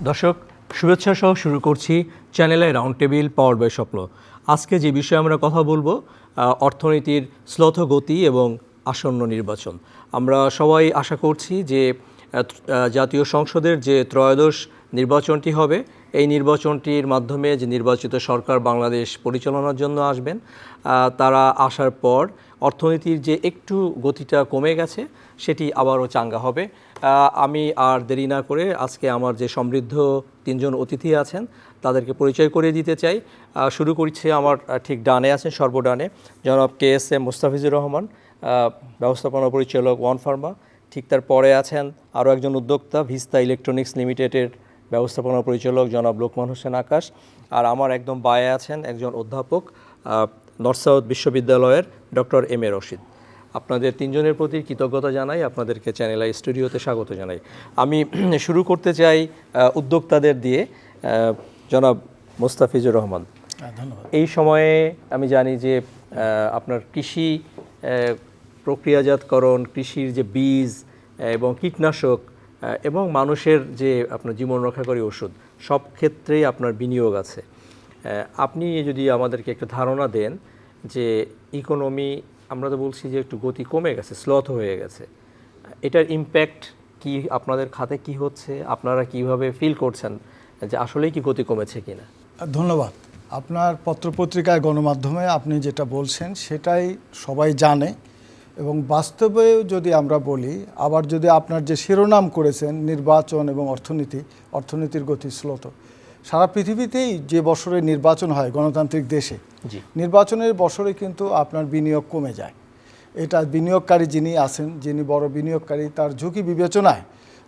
দর্শক, শুভেচ্ছা সহ শুরু করছি চ্যানেলে রাউন্ড টেবিল পাওয়ার বাই স্বপ্ন। আজকে যে বিষয়ে আমরা কথা বলবো, অর্থনীতির শ্লথ গতি এবং আসন্ন নির্বাচন। আমরা সবাই আশা করছি যে জাতীয় সংসদের যে ত্রয়োদশ নির্বাচনটি হবে, এই নির্বাচনটির মাধ্যমে যে নির্বাচিত সরকার বাংলাদেশ পরিচালনার জন্য আসবেন, তারা আসার পর অর্থনীতির যে একটু গতিটা কমে গেছে সেটি আবারও চাঙ্গা হবে। আমি আর দেরি না করে আজকে আমার যে সমৃদ্ধ তিনজন অতিথি আছেন তাদেরকে পরিচয় করিয়ে দিতে চাই। শুরু করছি, আমার ঠিক ডানে আছেন, সর্বডানে জনাব KSM মোস্তাফিজুর রহমান, ব্যবস্থাপনা পরিচালক ওয়ান ফার্মা। ঠিক তার পরে আছেন আরও একজন উদ্যোক্তা, ভিস্তা ইলেকট্রনিক্স লিমিটেডের ব্যবস্থাপনা পরিচালক জনাব লোকমান হোসেন আকাশ। আর আমার একদম বায়ে আছেন একজন অধ্যাপক, নর্থ সাউথ বিশ্ববিদ্যালয়ের ডক্টর M A রশিদ। আপনাদের তিনজনের প্রতি কৃতজ্ঞতা জানাই, আপনাদেরকে চ্যানেল আই স্টুডিওতে স্বাগত জানাই। আমি শুরু করতে চাই উদ্যোক্তাদের দিয়ে। জনাব মোস্তাফিজুর রহমান, ধন্যবাদ। এই সময়ে আমি জানি যে আপনার কৃষি প্রক্রিয়াজাতকরণ, কৃষির যে বীজ এবং কীটনাশক এবং মানুষের যে আপনার জীবন রক্ষাকারী ওষুধ, সব ক্ষেত্রেই আপনার বিনিয়োগ আছে। আপনি যদি আমাদেরকে একটু ধারণা দেন যে ইকোনমি, আমরা তো বলছি যে একটু গতি কমে গেছে, স্লথ হয়ে গেছে, এটার ইম্প্যাক্ট কি আপনাদের খাতে কি হচ্ছে, আপনারা কিভাবে ফিল করছেন যে আসলেই কি গতি কমেছে কিনা? ধন্যবাদ। আপনার পত্রপত্রিকায়, গণমাধ্যমে আপনি যেটা বলছেন সেটাই সবাই জানে, এবং বাস্তবে যদি আমরা বলি, আবার যদি আপনার যে শিরোনাম করেছেন নির্বাচন এবং অর্থনীতির গতি শ্লথ, সারা পৃথিবীতেই যে বছরে নির্বাচন হয় গণতান্ত্রিক দেশে, নির্বাচনের বছরে কিন্তু আপনার বিনিয়োগ কমে যায়। এটা বিনিয়োগকারী যিনি আছেন, যিনি বড় বিনিয়োগকারী, তার ঝুঁকি বিবেচনায়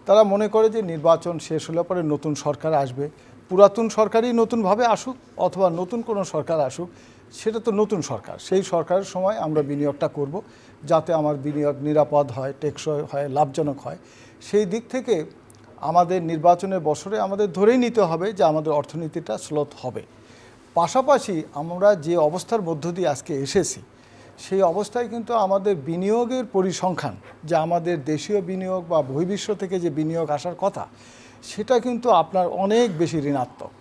তারা মনে করে যে নির্বাচন শেষ হলে পরে নতুন সরকার আসবে, পুরাতন সরকারই নতুনভাবে আসুক অথবা নতুন কোনো সরকার আসুক, সেটা তো নতুন সরকার, সেই সরকারের সময় আমরা বিনিয়োগটা করব যাতে আমার বিনিয়োগ নিরাপদ হয়, টেকসই হয়, লাভজনক হয়। সেই দিক থেকে আমাদের নির্বাচনের বছরে আমাদের ধরেই নিতে হবে যে আমাদের অর্থনীতিটা স্লথ হবে। পাশাপাশি আমরা যে অবস্থার মধ্য দিয়ে আজকে এসেছি, সেই অবস্থায় কিন্তু আমাদের বিনিয়োগের পরিসংখ্যান, যে আমাদের দেশীয় বিনিয়োগ বা বহির্বিশ্ব থেকে যে বিনিয়োগ আসার কথা, সেটা কিন্তু আপনার অনেক বেশি ঋণাত্মক।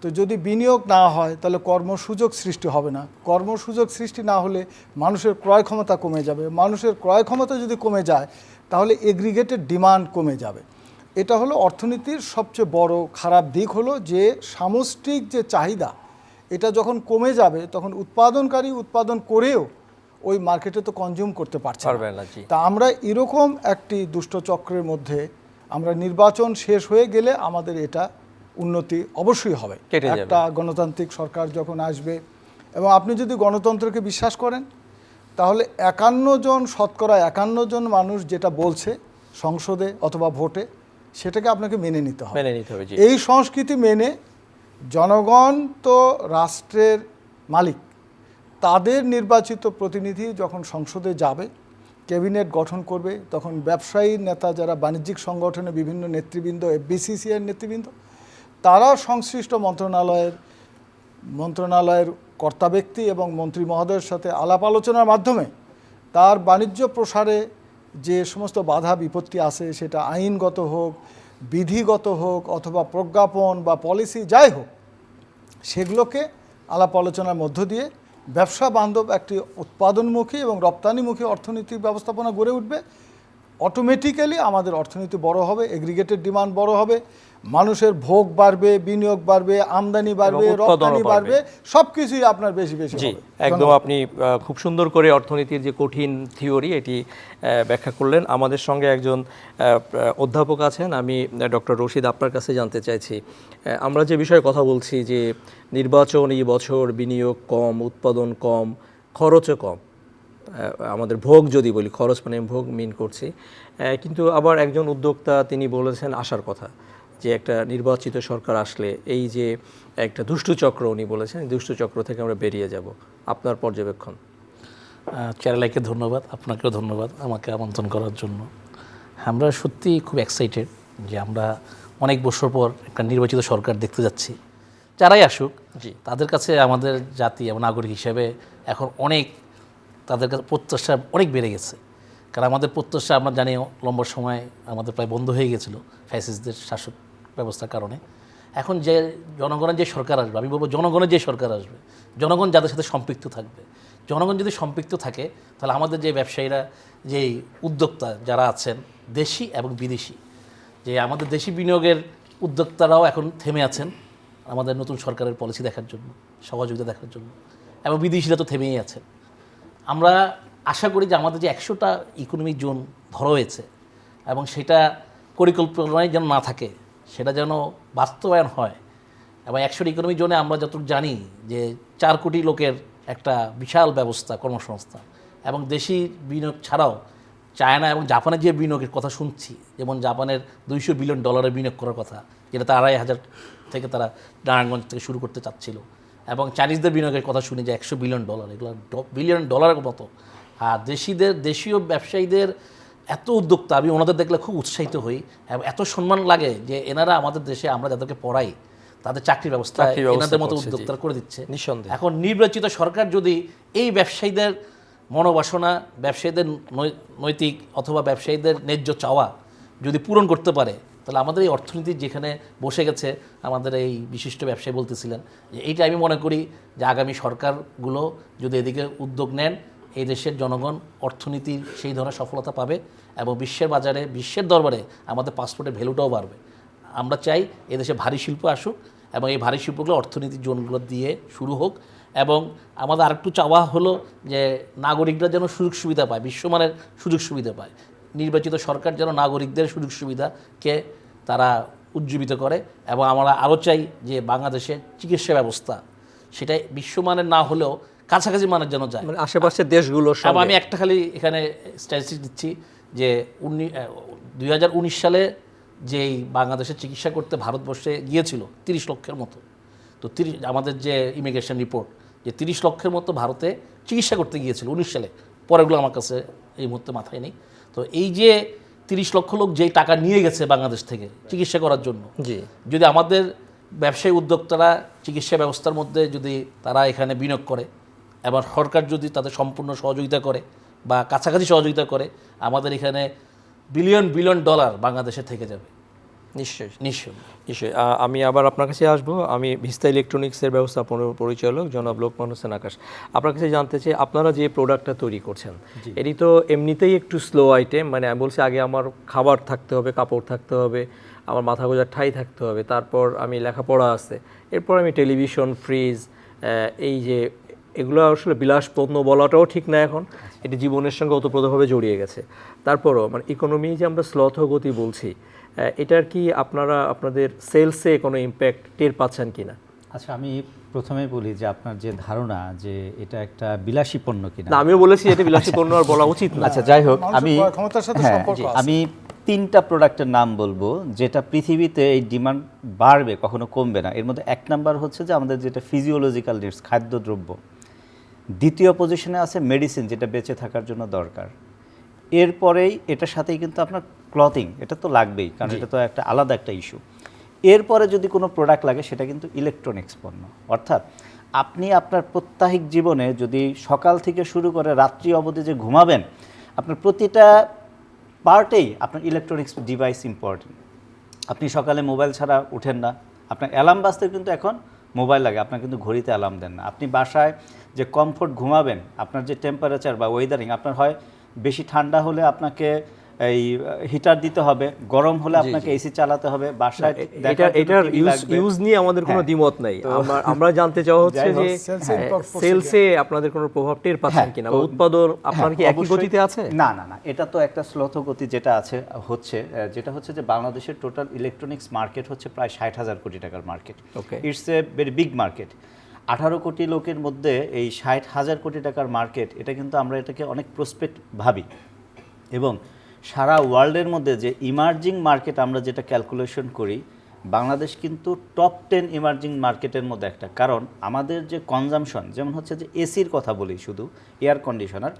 তো যদি বিনিয়োগ না হয় তাহলে কর্মসুযোগ সৃষ্টি হবে না, কর্মসুযোগ সৃষ্টি না হলে মানুষের ক্রয় ক্ষমতা কমে যাবে, মানুষের ক্রয় ক্ষমতা যদি কমে যায় তাহলে এগ্রিগেটেড ডিমান্ড কমে যাবে। এটা হলো অর্থনীতির সবচেয়ে বড় খারাপ দিক, হলো যে সামষ্টিক যে চাহিদা, এটা যখন কমে যাবে তখন উৎপাদনকারী উৎপাদন করেও ওই মার্কেটে তো কনজিউম করতে পারছে না। তা আমরা এরকম একটি দুষ্ট চক্রের মধ্যে, আমরা নির্বাচন শেষ হয়ে গেলে আমাদের এটা উন্নতি অবশ্যই হবে, একটা গণতান্ত্রিক সরকার যখন আসবে। এবং আপনি যদি গণতন্ত্রকে বিশ্বাস করেন তাহলে 51 জন মানুষ যেটা বলছে সংসদে অথবা ভোটে, সেটাকে আপনাকে মেনে নিতে হবে। এই সংস্কৃতি মেনে জনগণ তো রাষ্ট্রের মালিক, তাদের নির্বাচিত প্রতিনিধি যখন সংসদে যাবে, ক্যাবিনেট গঠন করবে, তখন ব্যবসায়ী নেতা, যারা বাণিজ্যিক সংগঠনের বিভিন্ন নেতৃবৃন্দ, FBCCI নেতৃবৃন্দ, তারা সংশ্লিষ্ট মন্ত্রণালয়ের কর্তা ব্যক্তি এবং মন্ত্রী মহোদয়ের সাথে আলাপ আলোচনার মাধ্যমে তার বাণিজ্য প্রসারে যে সমস্ত বাধা বিপত্তি আছে, সেটা আইনগত হোক, বিধিগত হোক, অথবা প্রজ্ঞাপন বা পলিসি যাই হোক, সেগুলোকে আলাপ আলোচনার মধ্য দিয়ে ব্যবসা বান্ধব একটি উৎপাদনমুখী এবং রপ্তানিমুখী অর্থনৈতিক ব্যবস্থাপনা গড়ে উঠবে। অটোমেটিক্যালি আমাদের অর্থনীতি বড় হবে, এগ্রিগেটেড ডিমান্ড বড় হবে, মানুষের ভোগ বাড়বে, বিনিয়োগ বাড়বে, আমদানি বাড়বে, রপ্তানি বাড়বে, সব কিছুই আপনার বেশি বেশি হবে। একদম, আপনি খুব সুন্দর করে অর্থনীতির যে কঠিন থিওরি এটি ব্যাখ্যা করলেন। আমাদের সঙ্গে একজন অধ্যাপক আছেন, আমি ডক্টর রশিদ, আপনার কাছে জানতে চাইছি, আমরা যে বিষয়ে কথা বলছি যে নির্বাচন এই বছর, বিনিয়োগ কম, উৎপাদন কম, খরচও কম, আমাদের ভোগ যদি বলি, খরচ মানে ভোগ মিন করছি, কিন্তু আবার একজন উদ্যোক্তা তিনি বলেছেন আসার কথা যে একটা নির্বাচিত সরকার আসলে এই যে একটা দুষ্টু চক্র, উনি বলেছেন দুষ্টু চক্র থেকে আমরা বেরিয়ে যাব। আপনার পর্যবেক্ষণ? চ্যানেলকে ধন্যবাদ, আপনাকেও ধন্যবাদ আমাকে আমন্ত্রণ করার জন্য। আমরা সত্যিই খুব এক্সাইটেড যে আমরা অনেক বছর পর একটা নির্বাচিত সরকার দেখতে যাচ্ছি। যারাই আসুক, তাদের কাছে আমাদের জাতি এবং নাগরিক হিসেবে এখন অনেক, তাদের কাছে প্রত্যাশা অনেক বেড়ে গেছে। কারণ আমাদের প্রত্যাশা, আমরা জানি লম্বা সময় আমাদের প্রায় বন্ধ হয়ে গেছিলো ফ্যাসিস্টদের শাসক ব্যবস্থার কারণে। এখন যে জনগণের যে সরকার আসবে, আমি বলবো জনগণের যে সরকার আসবে, জনগণ যাদের সাথে সম্পৃক্ত থাকবে, জনগণ যদি সম্পৃক্ত থাকে তাহলে আমাদের যে ব্যবসায়ীরা, যেই উদ্যোক্তা যারা আছেন দেশি এবং বিদেশি, যে আমাদের দেশি বিনিয়োগের উদ্যোক্তারাও এখন থেমে আছেন আমাদের নতুন সরকারের পলিসি দেখার জন্য, সহযোগিতা দেখার জন্য, এবং বিদেশিরা তো থেমেই আছেন। আমরা আশা করি যে আমাদের যে 100টা ইকোনমিক জোন ধরা হয়েছে এবং সেটা পরিকল্পনায় যেন না থাকে, সেটা যেন বাস্তবায়ন হয়। এবং 100টা ইকোনমিক জোনে আমরা যতটুকু জানি যে 4 কোটি লোকের একটা বিশাল ব্যবস্থা, কর্মসংস্থান, এবং দেশি বিনিয়োগ ছাড়াও চায়না এবং জাপানের যে বিনিয়োগের কথা শুনছি, যেমন জাপানের $200 বিলিয়ন বিনিয়োগ করার কথা, যেটা তারা 2,500 থেকে তারা নারায়ণগঞ্জ থেকে শুরু করতে চাচ্ছিল, এবং চাইনিজদের বিনিয়োগের কথা শুনি যে $100 বিলিয়ন, এগুলো বিলিয়ন ডলারের মতো। আর দেশীয় ব্যবসায়ীদের এত উদ্যোক্তা, আমি ওনাদের দেখলে খুব উৎসাহিত হই এবং এত সম্মান লাগে যে এনারা আমাদের দেশে আমরা যাদেরকে পড়াই তাদের চাকরির ব্যবস্থা এনাদের মতো উদ্যোক্তারা করে দিচ্ছে। নিঃসন্দেহে। এখন নির্বাচিত সরকার যদি এই ব্যবসায়ীদের মনোবাসনা, ব্যবসায়ীদের নৈতিক অথবা ব্যবসায়ীদের ন্যায্য চাওয়া যদি পূরণ করতে পারে, তাহলে আমাদের এই অর্থনীতি যেখানে বসে গেছে, আমাদের এই বিশিষ্ট ব্যবসায়ী বলতেছিলেন যে এইটা আমি মনে করি যে আগামী সরকারগুলো যদি এদিকে উদ্যোগ নেন, এই দেশের জনগণ অর্থনীতির সেই ধরনের সফলতা পাবে এবং বিশ্বের বাজারে, বিশ্বের দরবারে আমাদের পাসপোর্টের ভ্যালুটাও বাড়বে। আমরা চাই এদেশে ভারী শিল্প আসুক এবং এই ভারী শিল্পগুলো অর্থনীতির জোনগুলো দিয়ে শুরু হোক। এবং আমাদের আরেকটু চাওয়া হলো যে নাগরিকরা যেন সুযোগ সুবিধা পায়, বিশ্বমানের সুযোগ সুবিধা পায়। নির্বাচিত সরকার যেন নাগরিকদের সুযোগ সুবিধাকে তারা উজ্জীবিত করে। এবং আমরা আরও চাই যে বাংলাদেশের চিকিৎসা ব্যবস্থা সেটাই বিশ্বমানের না হলেও কাছাকাছি মানের যেন যায়, মানে আশেপাশের দেশগুলোর এবং সঙ্গে। আমি একটা খালি এখানে স্ট্যাটিস্টিক দিচ্ছি যে 2019 সালে যেই বাংলাদেশে চিকিৎসা করতে ভারতবর্ষে গিয়েছিল 30 লক্ষের মতো, তো আমাদের যে ইমিগ্রেশন রিপোর্ট যে 30 লক্ষের মতো ভারতে চিকিৎসা করতে গিয়েছিল 19 সালে, পরেরগুলো আমার কাছে এই মুহূর্তে মাথায় নেই। তো এই যে 30 লক্ষ লোক যেই টাকা নিয়ে গেছে বাংলাদেশ থেকে চিকিৎসা করার জন্য, জি, যদি আমাদের ব্যবসায়ী উদ্যোক্তারা চিকিৎসা ব্যবস্থার মধ্যে যদি তারা এখানে বিনিয়োগ করে এবং সরকার যদি তাদের সম্পূর্ণ সহযোগিতা করে বা কাছাকাছি সহযোগিতা করে, আমাদের এখানে বিলিয়ন বিলিয়ন ডলার বাংলাদেশে থেকে যাবে নিশ্চয়ই নিশ্চয়ই। নিশ্চয়ই। আমি আবার আপনার কাছে আসবো। আমি ভিস্তা ইলেকট্রনিক্সের ব্যবস্থাপনা পরিচালক জনাব লোকমান হোসেন আকাশ। আপনার কাছে জানতে চাই, আপনারা যে প্রোডাক্টটা তৈরি করছেন এটি তো এমনিতেই একটু স্লো আইটেম, মানে আমি বলছি আগে আমার খাবার থাকতে হবে, কাপড় থাকতে হবে, আমার মাথা গোজার ঠাই থাকতে হবে, তারপর আমি লেখাপড়া আছে, এরপর আমি টেলিভিশন, ফ্রিজ, এই যে এগুলো আসলে বিলাস পণ্য বলাটাও ঠিক না, এখন এটি জীবনের সঙ্গে ওতপ্রোতভাবে জড়িয়ে গেছে। তারপরও মানে ইকোনমি যে আমরা স্লথ গতি বলছি, এটার কি আপনারা আপনাদের সেলসে কোনো ইম্প্যাক্ট টের পাচ্ছেন কিনা? আচ্ছা, আমি প্রথমে বলি যে আপনার যে ধারণা যে এটা একটা বিলাসী পণ্য কিনা, না, আমিও বলেছি এটা বিলাসী পণ্য আর বলা উচিত না। আচ্ছা যাই হোক, মানুষের আমি ক্রয় ক্ষমতার সাথে হ্যাঁ, সম্পর্ক আছে। আমি 3টা প্রোডাক্টের নাম বলবো যেটা পৃথিবীতে এই ডিমান্ড বাড়বে, কখনো কমবে না। এর মধ্যে 1 নাম্বার হচ্ছে যে আমাদের যেটা ফিজিওলজিক্যাল নিডস, খাদ্যদ্রব্য। দ্বিতীয় পজিশনে আছে মেডিসিন, যেটা বেঁচে থাকার জন্য দরকার। এরপরেই এটার সাথেই কিন্তু আপনার ক্লথিং, এটা তো লাগবেই, কারণ এটা তো একটা আলাদা একটা ইস্যু। এরপরে যদি কোনো প্রোডাক্ট লাগে সেটা কিন্তু ইলেকট্রনিক্স পণ্য। অর্থাৎ আপনি আপনার প্রত্যাহিক জীবনে যদি সকাল থেকে শুরু করে রাত্রি অবধি যে ঘুমাবেন, আপনার প্রতিটা পার্টেই আপনার ইলেকট্রনিক্স ডিভাইস ইম্পর্টেন্ট। আপনি সকালে মোবাইল ছাড়া উঠেন না, আপনার অ্যালার্ম বাজতে কিন্তু এখন মোবাইল লাগে, আপনার কিন্তু ঘড়িতে অ্যালার্ম দেন না। আপনি বাসায় যে কমফোর্ট ঘুমাবেন, আপনার যে টেম্পারেচার বা ওয়েদারিং, আপনার হয় বেশি ঠান্ডা হলে আপনাকে এই হিটার দিতে হবে, গরম হলে আপনাকে এসি চালাতে হবে, বাসায় এটার ইউজ নিয়ে আমাদের কোনো দ্বিমত নাই। আমরা জানতে চাওয়া হচ্ছে যে সেলসে আপনাদের কোনো প্রভাব টের পাচ্ছেন কিনা, বা উৎপাদন আপনার কি একই গতিতে আছে? না না না, এটা তো একটা স্লথ গতি যেটা আছে যেটা হচ্ছে যে বাংলাদেশের টোটাল ইলেকট্রনিক্স মার্কেট হচ্ছে প্রায় 60,000 কোটি টাকার market. It's a very big market. 18 কোটি লোকের মধ্যে এই 60,000 কোটি টাকার মার্কেট, এটা কিন্তু আমরা এটাকে অনেক প্রসপেক্ট ভাবি। এবং সারা ওয়ার্ল্ডের মধ্যে যে ইমার্জিং মার্কেট আমরা যেটা ক্যালকুলেশন করি, বাংলাদেশ কিন্তু টপ 10 ইমার্জিং মার্কেটের মধ্যে একটা। কারণ আমাদের যে কনজামশন, যেমন হচ্ছে যে এসির কথা বলি, শুধু এয়ার কন্ডিশনার,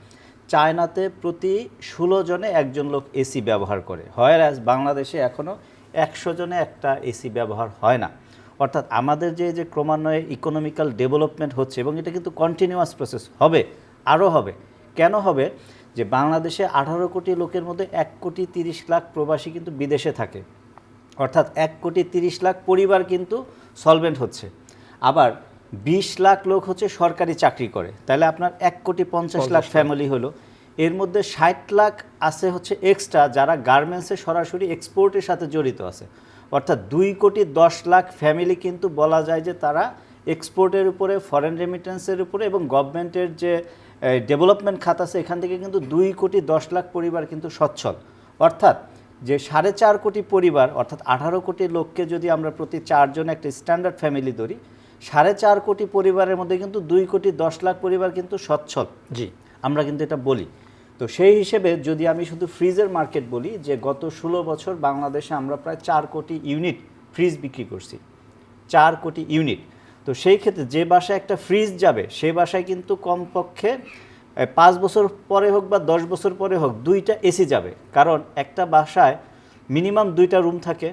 চায়নাতে প্রতি 16 জনে একজন লোক এসি ব্যবহার করে, হোয়ারঅ্যাজ বাংলাদেশে এখনও 100 জনে একটা এসি ব্যবহার হয় না। অর্থাৎ আমাদের যে ক্রমান্বয়ে ইকোনমিক্যাল ডেভেলপমেন্ট হচ্ছে, এবং এটা কিন্তু কন্টিনিউয়াস প্রসেস হবে, আরও হবে। কেন হবে? যে বাংলাদেশে 18 কোটি লোকের মধ্যে 1,30,00,000 প্রবাসী কিন্তু বিদেশে থাকে, অর্থাৎ 1,30,00,000 পরিবার কিন্তু সলভেন্ট হচ্ছে। আবার 20 লাখ লোক হচ্ছে সরকারি চাকরি করে, তাহলে আপনার 1,50,00,000 ফ্যামিলি হলো। এর মধ্যে 60 লাখ আছে হচ্ছে এক্সট্রা, যারা গার্মেন্টসে সরাসরি এক্সপোর্টের সাথে জড়িত আছে। অর্থাৎ 2,10,00,000 ফ্যামিলি কিন্তু বলা যায় যে তারা এক্সপোর্টের উপরে, ফরেন রেমিটেন্সের উপরে এবং গভর্নমেন্টের যে ডেভেলপমেন্ট খাত আছে এখান থেকে কিন্তু 2,10,00,000 পরিবার কিন্তু সচ্ছল। অর্থাৎ যে 4.5 কোটি পরিবার, অর্থাৎ 18 কোটি লোককে যদি আমরা প্রতি 4 জন একটা স্ট্যান্ডার্ড ফ্যামিলি ধরি, 4.5 কোটি পরিবারের মধ্যে কিন্তু 2,10,00,000 পরিবার কিন্তু সচ্ছল। জি, আমরা কিন্তু এটা বলি। তো সেই হিসেবে যদি আমি শুধু ফ্রিজের মার্কেট বলি, যে গত 16 বছর বাংলাদেশে আমরা প্রায় 4 কোটি ইউনিট ফ্রিজ বিক্রি করছি, 4 কোটি ইউনিট। তো সেই ক্ষেত্রে যে বাসায় একটা ফ্রিজ যাবে সেই বাসায় কিন্তু কমপক্ষে 5 বছর পরে হোক বা 10 বছর পরে হোক 2টা এসি যাবে। কারণ একটা বাসায় মিনিমাম 2টা রুম থাকে।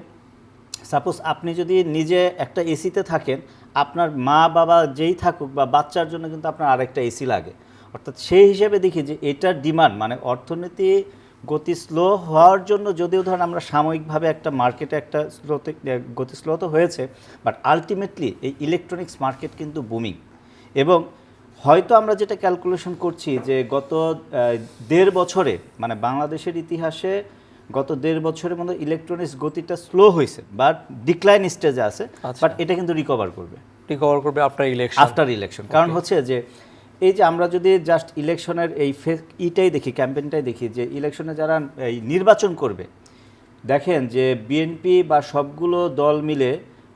সাপোজ আপনি যদি নিজে একটা এসিতে থাকেন, আপনার মা বাবা যেই থাকুক বা বাচ্চার জন্য কিন্তু আপনার আরেকটা এসি লাগে। অর্থাৎ সেই হিসেবে দেখি যে এটার ডিমান্ড, মানে অর্থনীতি গতি স্লো হওয়ার জন্য, যদিও ধরেন আমরা সাময়িকভাবে একটা মার্কেটে একটা স্লোতে গতি স্লো তো হয়েছে, বাট আলটিমেটলি এই ইলেকট্রনিক্স মার্কেট কিন্তু বুমিং। এবং হয়তো আমরা যেটা ক্যালকুলেশন করছি যে গত 1.5 বছরে, মানে বাংলাদেশের ইতিহাসে গত 1.5 বছরের মধ্যে ইলেকট্রনিক্স গতিটা স্লো হয়েছে বা ডিক্লাইন স্টেজে আছে, বাট এটা কিন্তু রিকভার করবে আফটার ইলেকশন। কারণ হচ্ছে যে এই যে আমরা যদি জাস্ট ইলেকশনের এই ইটাই দেখি, ক্যাম্পেইনটাই দেখি, যে ইলেকশনে যারা এই নির্বাচন করবে, দেখেন যে বিএনপি বা সবগুলো দল মিলে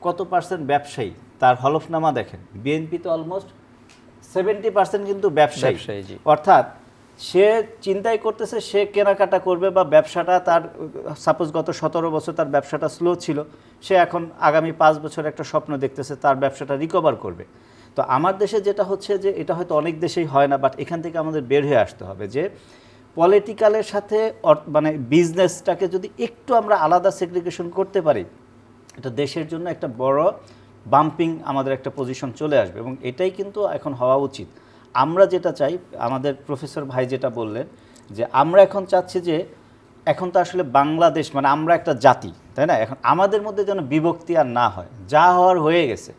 কত পার্সেন্ট ব্যবসায়ী, তার হলফনামা দেখেন, বিএনপি তো অলমোস্ট 70% কিন্তু ব্যবসায়ী। অর্থাৎ সে চিন্তাই করতেছে সে কেনাকাটা করবে বা ব্যবসাটা তার, সাপোজ গত 17 বছর তার ব্যবসাটা স্লো ছিল, সে এখন আগামী 5 বছর একটা স্বপ্ন দেখতেছে তার ব্যবসাটা রিকভার করবে। তো আমার দেশে যেটা হচ্ছে যে এটা হয়তো অনেক দেশেই হয় না, বাট এখান থেকে আমাদের বের হয়ে আসতে হবে যে পলিটিক্যালের সাথে মানে বিজনেসটাকে যদি একটু আমরা আলাদা সেগ্রিগেশন করতে পারি, এটা দেশের জন্য একটা বড় বাম্পিং আমাদের একটা পজিশন চলে আসবে। এবং এটাই কিন্তু এখন হওয়া উচিত। আমরা যেটা চাই, আমাদের প্রফেসর ভাই যেটা বললেন, যে আমরা এখন চাচ্ছি যে এখন তো আসলে বাংলাদেশ মানে আমরা একটা জাতি, তাই না? এখন আমাদের মধ্যে যেন বিভক্তি আর না হয়, যা হওয়ার হয়ে গেছে।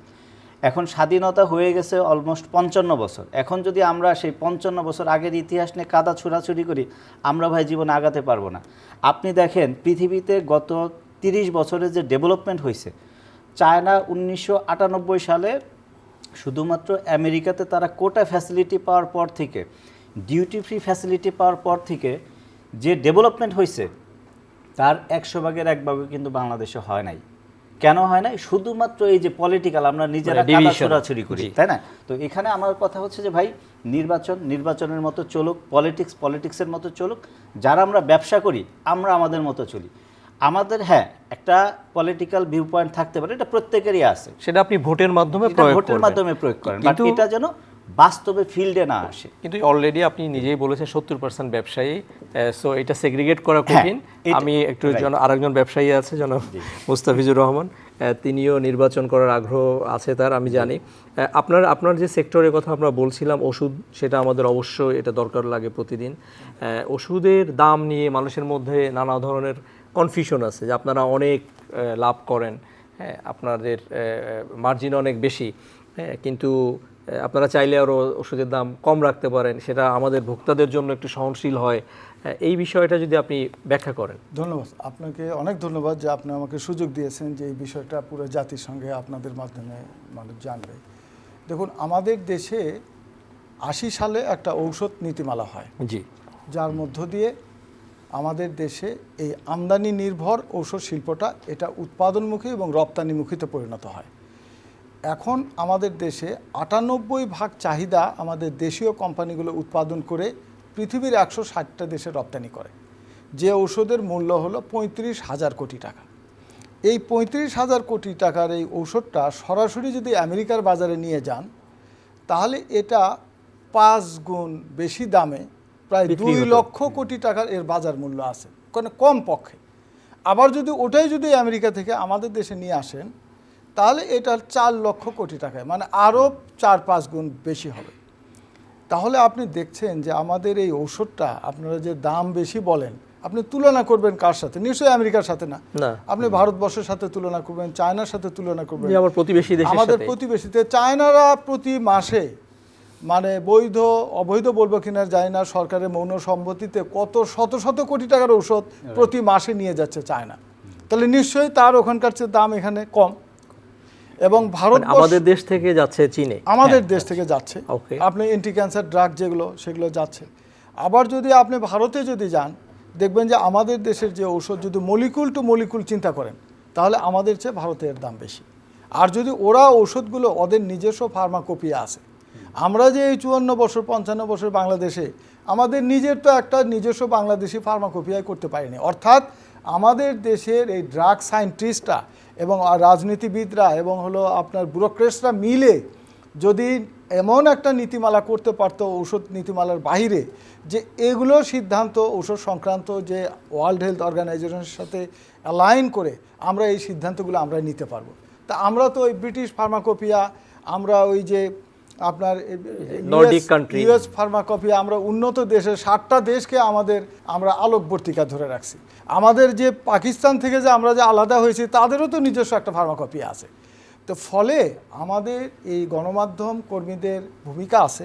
এখন স্বাধীনতা হয়ে গেছে অলমোস্ট 55 বছর। এখন যদি আমরা সেই 55 বছর আগের ইতিহাস নিয়ে কাদা ছুড়াছুড়ি করি, আমরা ভাই জীবনে আগাতে পারবো না। আপনি দেখেন পৃথিবীতে গত 30 বছরে যে ডেভেলপমেন্ট হয়েছে, চায়না 1998 সালে শুধুমাত্র আমেরিকাতে তারা কোটা ফ্যাসিলিটি পাওয়ার পর থেকে, ডিউটি ফ্রি ফ্যাসিলিটি পাওয়ার পর থেকে যে ডেভেলপমেন্ট হয়েছে, তার 100 ভাগের 1 ভাগও কিন্তু বাংলাদেশে হয় নাই। কেন হয় নাই? শুধুমাত্র এই যে পলিটিক্যাল আমরা নিজেরা কাদা ছোড়াছুড়ি করি, তাই না? তো এখানে আমার কথা হচ্ছে যে ভাই নির্বাচনের মতো চলুক, পলিটিক্সের মতো চলুক। যারা আমরা ব্যবসা করি আমরা আমাদের মতো চলি। আমাদের একটা পলিটিক্যাল ভিউ পয়েন্ট থাকতে পারে, এটা প্রত্যেকেরই আছে, সেটা আপনি ভোটের মাধ্যমে প্রয়োগ করেন, বাট এটা যেন বাস্তবে ফিল্ডে না আসে। কিন্তু অলরেডি আপনি নিজেই বলেছেন 70% ব্যবসায়ী, সো এটা সেগ্রিগেট করা কঠিন। আমি একটু আরেকজন ব্যবসায়ী আছে, জনাব মুস্তাফিজুর রহমান, তিনিও নির্বাচন করার আগ্রহ আছে তার, আমি জানি। আপনার যে সেক্টরের কথা আমরা বলছিলাম, ওষুধ, সেটা আমাদের অবশ্যই এটা দরকার লাগে প্রতিদিন। ওষুধের দাম নিয়ে মানুষের মধ্যে নানা ধরনের কনফিউশন আছে যে আপনারা অনেক লাভ করেন, হ্যাঁ, আপনাদের মার্জিন অনেক বেশি, হ্যাঁ, কিন্তু আপনারা চাইলে আরও ওষুধের দাম কম রাখতে পারেন, সেটা আমাদের ভোক্তাদের জন্য একটু সহনশীল হয়। এই বিষয়টা যদি আপনি ব্যাখ্যা করেন। ধন্যবাদ আপনাকে, অনেক ধন্যবাদ যে আপনি আমাকে সুযোগ দিয়েছেন যে এই বিষয়টা পুরো জাতির সঙ্গে আপনাদের মাধ্যমে মানুষ জানবে। দেখুন, আমাদের দেশে 80 সালে একটা ঔষধ নীতিমালা হয়, জি, যার মধ্য দিয়ে আমাদের দেশে এই আমদানি নির্ভর ঔষধ শিল্পটা এটা উৎপাদনমুখী এবং রপ্তানিমুখীতে পরিণত হয়। এখন আমাদের দেশে 98% চাহিদা আমাদের দেশীয় কোম্পানিগুলো উৎপাদন করে পৃথিবীর 160টা দেশে রপ্তানি করে, যে ঔষধের মূল্য হলো 35,000 কোটি টাকা। এই 35,000 কোটি টাকার এই ঔষধটা সরাসরি যদি আমেরিকার বাজারে নিয়ে যান, তাহলে এটা 5 গুণ বেশি দামে, প্রায় 2 লক্ষ কোটি টাকার এর বাজার মূল্য আছে, মানে কম পক্ষে। আবার যদি ওটাই যদি আমেরিকা থেকে আমাদের দেশে নিয়ে আসেন, তাহলে এটার 4 লক্ষ কোটি টাকায়, মানে আরও 4-5 গুণ বেশি হবে। তাহলে আপনি দেখছেন যে আমাদের এই ঔষধটা আপনারা যে দাম বেশি বলেন, আপনি তুলনা করবেন কার সাথে? নিশ্চয়ই আমেরিকার সাথে না, না, আপনি ভারতবর্ষের সাথে তুলনা করবেন, চায়নার সাথে তুলনা করবেন, যে আমার প্রতিবেশী দেশের আমাদের সাথে। প্রতিবেশীতে। চায়নারা প্রতি মাসে মানে বৈধ অবৈধ বলবো কিনা জানি না, সরকারের মৌন সম্মতিতে কত শত শত কোটি টাকার ঔষধ প্রতি মাসে নিয়ে যাচ্ছে চায়না। তাহলে নিশ্চয়ই তার ওখানকার চেয়ে দাম এখানে কম। এবং ভারত মানে আমাদের দেশ থেকে যাচ্ছে চীনে, আমাদের দেশ থেকে যাচ্ছে, Okay. আপনি অ্যান্টি ক্যান্সার ড্রাগ যেগুলো সেগুলো যাচ্ছে। আবার যদি আপনি ভারতে যদি যান, দেখবেন যে আমাদের দেশের যে ঔষধ যদি মলিকুল টু মলিকুল চিন্তা করেন, তাহলে আমাদের চেয়ে ভারতের দাম বেশি। আর যদি ওরা ঔষধগুলো ওদের নিজস্ব ফার্মাকোপিয়া আছে, আমরা যে এই 54 বছর 55 বছর বাংলাদেশে আমাদের নিজের তো একটা নিজস্ব বাংলাদেশি ফার্মাকোপিয়াই করতে পারিনি। অর্থাৎ আমাদের দেশের এই ড্রাগ সায়েন্টিস্টরা এবং রাজনীতিবিদরা এবং হলো আপনার ব্যুরোক্রেটসরা মিলে যদি এমন একটা নীতিমালা করতে পারতো ঔষধ নীতিমালার বাইরে, যে এগুলো সিদ্ধান্ত ঔষধ সংক্রান্ত যে ওয়ার্ল্ড হেলথ অর্গানাইজেশনের সাথে অ্যালাইন করে আমরা এই সিদ্ধান্তগুলো আমরা নিতে পারবো। তা আমরা তো ওই ব্রিটিশ ফার্মাকোপিয়া, আমরা ওই যে আপনার Nordic country। ইউএস ফার্মাকোপিয়া, আমরা উন্নত দেশের 60টা দেশকে আমরা আলোকবর্তিকা ধরে রাখছি। আমাদের যে পাকিস্তান থেকে যে আমরা যে আলাদা হয়েছি, তাদেরও তো নিজস্ব একটা ফার্মাকোপিয়া আছে। তো ফলে আমাদের এই গণমাধ্যম কর্মীদের ভূমিকা আছে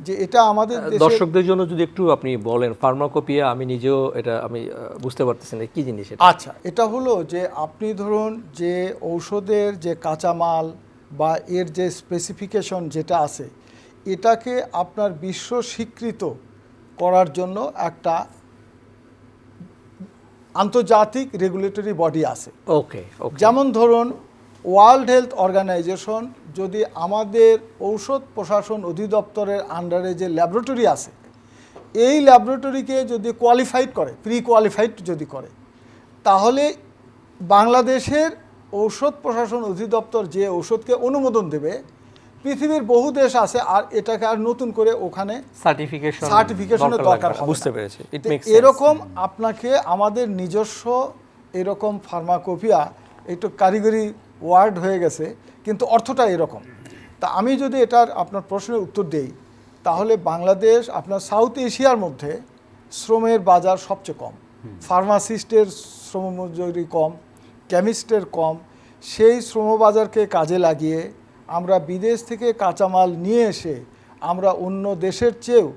যে এটা আমাদের দেশে। দর্শকদের জন্য যদি একটু আপনি বলেন ফার্মাকোপিয়া, আমি নিজেও এটা আমি বুঝতে পারতেছি না কি জিনিস এটা। আচ্ছা, এটা হলো যে আপনি ধরুন যে ঔষধের যে কাঁচামাল বা এর যে স্পেসিফিকেশন যেটা আছে, এটাকে আপনার বিশ্ব স্বীকৃত করার জন্য একটা আন্তর্জাতিক রেগুলেটরি বডি আছে। ওকে ওকে, যেমন ধরুন ওয়ার্ল্ড হেলথ অর্গানাইজেশন যদি আমাদের ঔষধ প্রশাসন অধিদপ্তরের আন্ডারে যে ল্যাবরেটরি আছে, এই ল্যাবরেটরিকে যদি কোয়ালিফাইড করে, প্রি কোয়ালিফাইড যদি করে, তাহলে বাংলাদেশের ঔষধ প্রশাসন অধিদপ্তর যে ঔষধকে অনুমোদন দেবে, পৃথিবীর বহু দেশ আছে আর এটাকে আর নতুন করে ওখানে সার্টিফিকেশনের দরকার হবে না। বুঝতে পেরেছি, ইট তো মেক্স এরকম আপনাকে আমাদের নিজস্ব এরকম ফার্মাকোপিয়া, একটু কারিগরি ওয়ার্ড হয়ে গেছে কিন্তু অর্থটা এরকম। তা আমি যদি এটার আপনার প্রশ্নের উত্তর দেই, তাহলে বাংলাদেশ আপনার সাউথ এশিয়ার মধ্যে শ্রমের বাজার সবচেয়ে কম, ফার্মাসিস্টের শ্রমমজুরি কম, কেমিস্টের কম। সেই শ্রমবাজারকে কাজে লাগিয়ে আমরা বিদেশ থেকে কাঁচামাল নিয়ে এসে আমরা অন্য দেশের চেয়েও